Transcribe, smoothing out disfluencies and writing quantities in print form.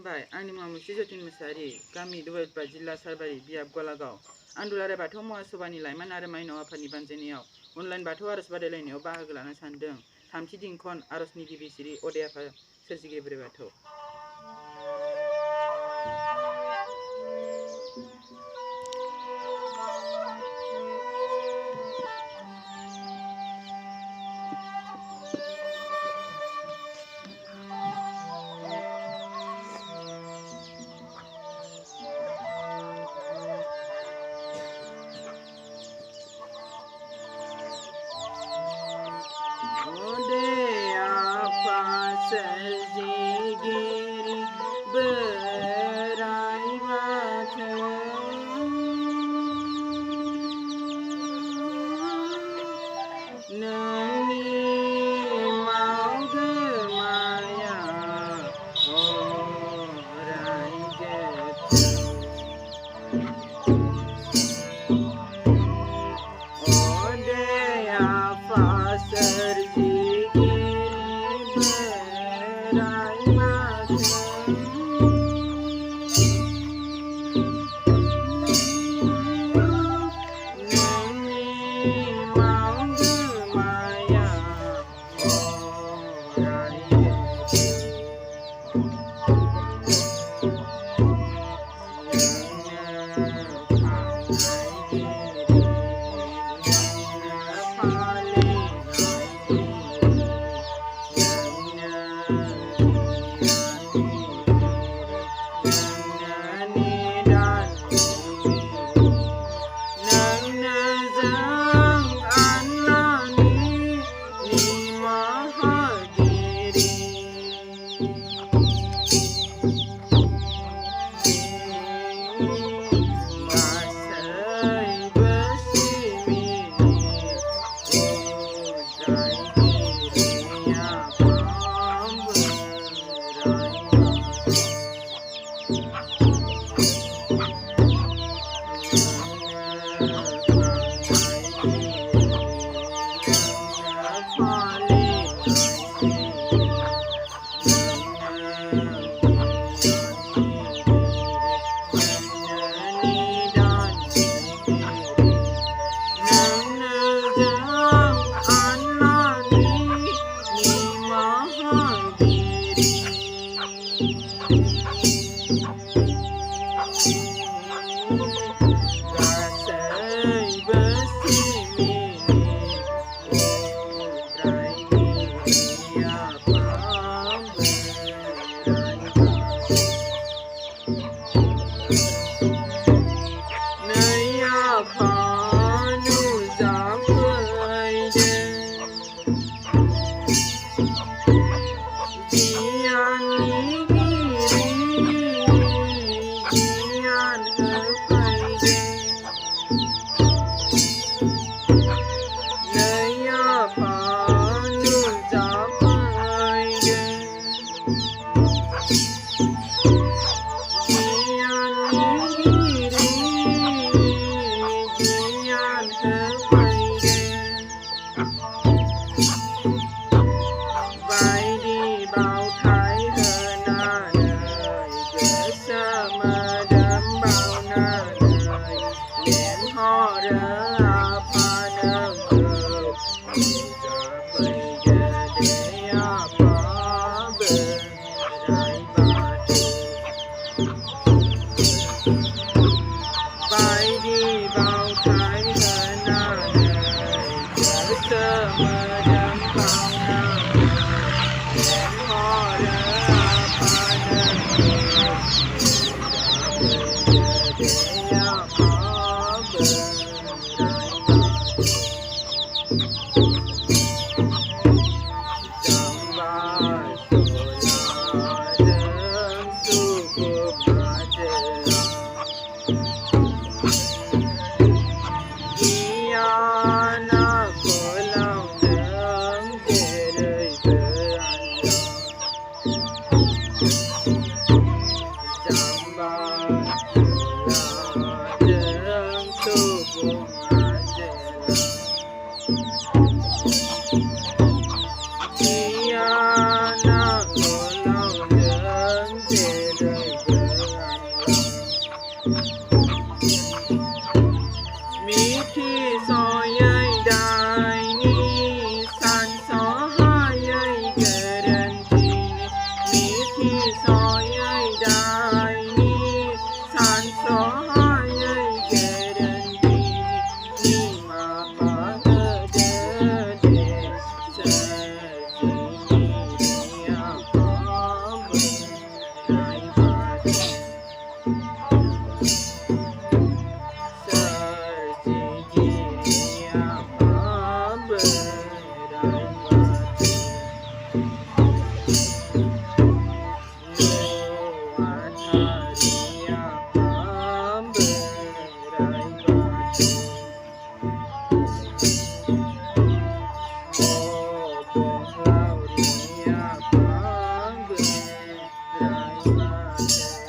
खुलुमबाय आंनि मुङा मुस्रि जतिन मुसाहारि गामि दुबाइपा जिल्ला सालबारि बियाब गलागाव आं दुलाराय बाथौ महासभानि लाइमोन आरो माइनाव आफादनि बानजायनायाव अनलाइन बाथौ आरज बादायलायनायाव बाहागो लानो सानदों। थामथि दिंखन आरजनि गिबि सिरि अदे आफा सोरजिगिरि बोराइ बाथौ। सोरजिगिरि बोराइ बाथौ नोंनि मावगोमाया अराय गोथौ अदे आफा มีที่ซอยใหญ่ได้นี่สันซอหาใหญ่เกินทีมีที่ซอยใหญ่ได้นี่สันซอหาใหญ่เกินทีนี่มาพาเธอเดินเดินเจอที่นี่อยากขอเบอร์ไรบ้าง Bye.